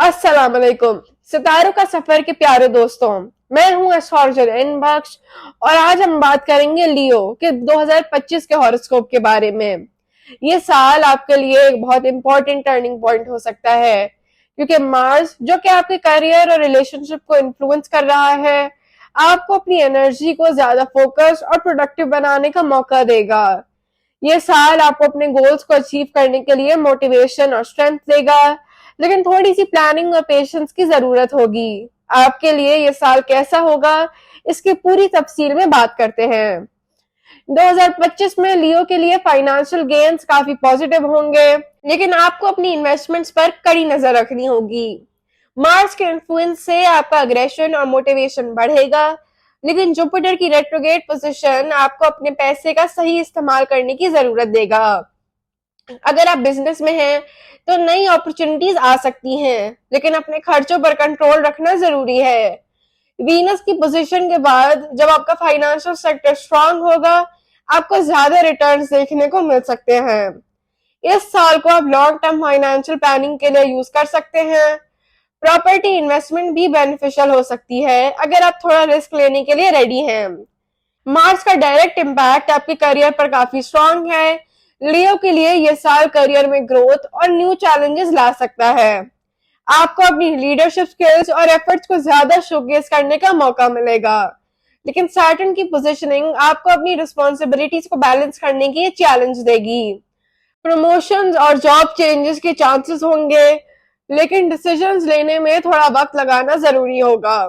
अस्सलाम वालेकुम। सितारों का सफर के प्यारे दोस्तों, मैं हूं एस्ट्रोलॉजर बख्श और आज हम बात करेंगे लियो के 2025 के हॉरोस्कोप के बारे में। ये साल आपके लिए एक बहुत इंपॉर्टेंट टर्निंग पॉइंट हो सकता है क्योंकि मार्स जो कि आपके करियर और रिलेशनशिप को इन्फ्लुएंस कर रहा है, आपको अपनी एनर्जी को ज्यादा फोकस और प्रोडक्टिव बनाने का मौका देगा। ये साल आपको अपने गोल्स को अचीव करने के लिए मोटिवेशन और स्ट्रेंथ देगा, लेकिन थोड़ी सी प्लानिंग और पेशेंस की जरूरत होगी। आपके लिए ये साल कैसा होगा, इसकी पूरी तफसील में बात करते हैं। 2025 में लियो के लिए फाइनेंशियल गेन्स काफी पॉजिटिव होंगे, लेकिन आपको अपनी इन्वेस्टमेंट्स पर कड़ी नजर रखनी होगी। मार्स के इन्फ्लुएंस से आपका अग्रेशन और मोटिवेशन बढ़ेगा, लेकिन जुपिटर की रेट्रोगेट पोजीशन आपको अपने पैसे का सही इस्तेमाल करने की जरूरत देगा। अगर आप बिजनेस में हैं तो नई अपॉर्चुनिटीज आ सकती हैं, लेकिन अपने खर्चों पर कंट्रोल रखना जरूरी है। वीनस की पोजीशन के बाद जब आपका फाइनेंशियल सेक्टर स्ट्रांग होगा, आपको ज्यादा रिटर्न्स देखने को मिल सकते हैं। इस साल को आप लॉन्ग टर्म फाइनेंशियल प्लानिंग के लिए यूज कर सकते हैं। प्रॉपर्टी इन्वेस्टमेंट भी बेनिफिशियल हो सकती है अगर आप थोड़ा रिस्क लेने के लिए रेडी हैं। मार्स का डायरेक्ट इम्पैक्ट आपके करियर पर काफी स्ट्रांग है। लियो के लिए यह साल करियर में ग्रोथ और न्यू चैलेंजेस ला सकता है। आपको अपनी लीडरशिप स्किल्स और एफर्ट्स को ज्यादा शोकेस करने का मौका मिलेगा, लेकिन सैटर्न की पोजीशनिंग आपको अपनी रिस्पॉन्सिबिलिटीज को बैलेंस करने की चैलेंज देगी। प्रमोशंस और जॉब चेंजेस के चांसेस होंगे, लेकिन डिसीजंस लेने में थोड़ा वक्त लगाना जरूरी होगा।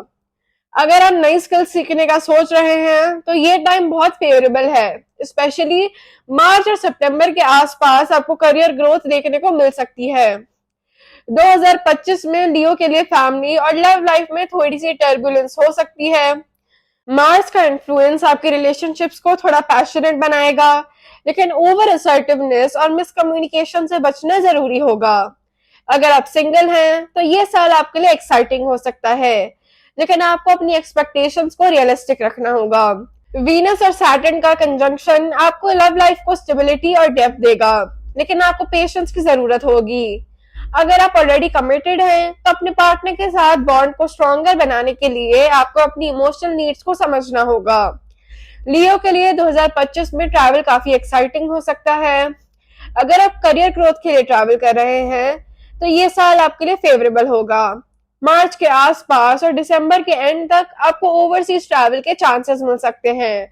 अगर आप नई स्किल सीखने का सोच रहे हैं तो ये टाइम बहुत फेवरेबल है। स्पेशली मार्च और सितंबर के आसपास आपको करियर ग्रोथ देखने को मिल सकती है। 2025 में लियो के लिए फैमिली और लव लाइफ में थोड़ी सी टर्बुलेंस हो सकती है। मार्स का इन्फ्लुएंस आपके रिलेशनशिप्स को थोड़ा पैशनेट बनाएगा, लेकिन ओवर असर्टिवनेस और मिसकम्युनिकेशन से बचना जरूरी होगा। अगर आप सिंगल हैं तो ये साल आपके लिए एक्साइटिंग हो सकता है, लेकिन आपको अपनी एक्सपेक्टेशंस को रियलिस्टिक रखना होगा। वीनस और सैटर्न का कंजंक्शन आपको लव लाइफ को स्टेबिलिटी और डेप्थ देगा, लेकिन आपको पेशेंस की जरूरत होगी। अगर आप ऑलरेडी कमिटेड हैं तो अपने पार्टनर के साथ बॉन्ड को स्ट्रॉन्गर बनाने के लिए आपको अपनी इमोशनल नीड्स को समझना होगा। लियो के लिए 2025 में ट्रैवल काफी एक्साइटिंग हो सकता है। अगर आप करियर ग्रोथ के लिए ट्रैवल कर रहे हैं तो ये साल आपके लिए फेवरेबल होगा। मार्च के आसपास और दिसंबर के एंड तक आपको ओवरसीज ट्रैवल के चांसेस मिल सकते हैं,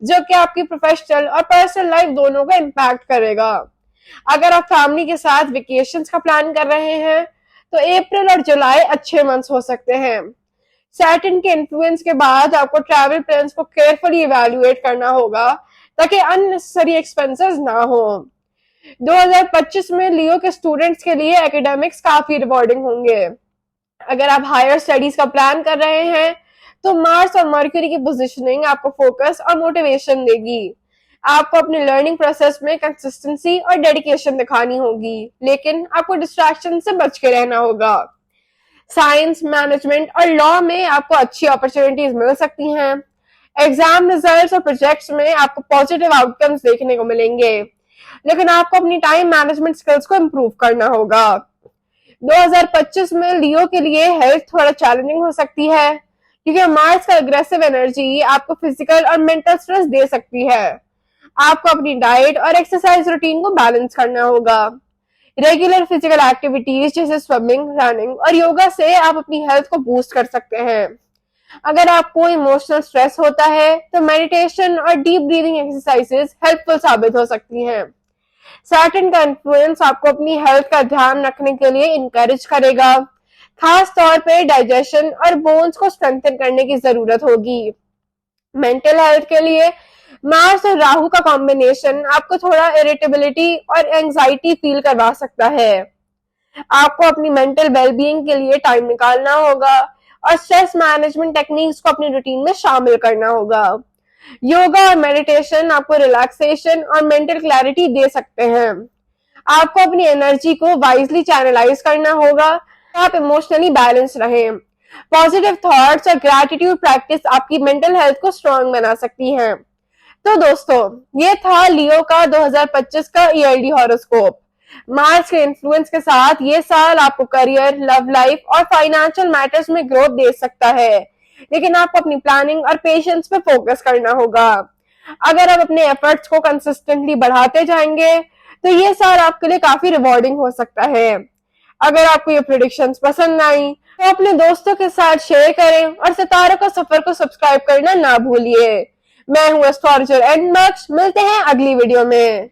जो कि आपकी प्रोफेशनल और पर्सनल लाइफ दोनों का इम्पैक्ट करेगा। अगर आप फैमिली के साथ वेकेशंस का प्लान कर रहे हैं तो अप्रैल और जुलाई अच्छे मंथ्स हो सकते हैं। सैटर्न के इन्फ्लुएंस के बाद आपको ट्रैवल प्लान्स को केयरफुली इवैल्यूएट करना होगा ताकि अननेसेसरी एक्सपेंसेस ना हो। 2025 में लियो के स्टूडेंट्स के लिए एकेडमिक्स काफी रिवॉर्डिंग होंगे। अगर आप हायर स्टडीज का प्लान कर रहे हैं तो मार्स और मर्क्यूरी की पोजीशनिंग आपको फोकस और मोटिवेशन देगी। आपको अपने लर्निंग प्रोसेस में कंसिस्टेंसी और डेडिकेशन दिखानी होगी, लेकिन आपको डिस्ट्रैक्शन से बच के रहना होगा। साइंस, मैनेजमेंट और लॉ में आपको अच्छी अपॉर्चुनिटीज मिल सकती हैं। एग्जाम रिजल्ट्स और प्रोजेक्ट्स में आपको पॉजिटिव आउटकम्स देखने को मिलेंगे, लेकिन आपको अपनी टाइम मैनेजमेंट स्किल्स को इम्प्रूव करना होगा। 2025 में लियो के लिए हेल्थ थोड़ा चैलेंजिंग हो सकती है, क्योंकि मार्स का अग्रेसिव एनर्जी आपको फिजिकल और मेंटल स्ट्रेस दे सकती है। आपको अपनी डाइट और एक्सरसाइज रूटीन को बैलेंस करना होगा। रेगुलर फिजिकल एक्टिविटीज जैसे स्विमिंग, रनिंग और योगा से आप अपनी हेल्थ को बूस्ट कर सकते हैं। अगर आपको इमोशनल स्ट्रेस होता है तो मेडिटेशन और डीप ब्रीदिंग एक्सरसाइजेस हेल्पफुल साबित हो सकती हैं। सैटर्न का इन्फ्लुएंस आपको अपनी हेल्थ का ध्यान रखने के लिए इनकरेज करेगा। खास तौर पे डाइजेशन और बोन्स को स्ट्रेंथन करने की जरूरत होगी। मेंटल हेल्थ के लिए मार्स और राहु का कॉम्बिनेशन आपको थोड़ा इरिटेबिलिटी और एंजाइटी फील करवा सकता है। आपको अपनी मेंटल वेलबीइंग के लिए टाइम निकालना होगा और स्ट्रेस मैनेजमेंट टेक्निक्स को अपनी रूटीन में शामिल करना होगा। योगा और मेडिटेशन आपको रिलैक्सेशन और मेंटल क्लैरिटी दे सकते हैं। आपको अपनी एनर्जी को वाइजली चैनलाइज करना होगा, आप इमोशनली बैलेंस रहें। पॉजिटिव थॉट्स और ग्रैटिट्यूड प्रैक्टिस आपकी मेंटल हेल्थ को स्ट्रांग बना सकती हैं। तो दोस्तों, ये था लियो का 2025 का ईयरली हॉरोस्कोप। मार्स के इन्फ्लुएंस के साथ ये साल आपको करियर, लव लाइफ और फाइनेंशियल मैटर्स में ग्रोथ दे सकता है, लेकिन आपको अपनी प्लानिंग और पेशेंस पे फोकस करना होगा। अगर आप अपने एफर्ट्स को कंसिस्टेंटली बढ़ाते जाएंगे तो ये साल आपके लिए काफी रिवॉर्डिंग हो सकता है। अगर आपको ये प्रिडिक्शंस पसंद आई तो अपने दोस्तों के साथ शेयर करें और सितारों का सफर को सब्सक्राइब करना ना भूलिए। मैं हूं एस्ट्रोलॉजर एंड मिलते हैं अगली वीडियो में।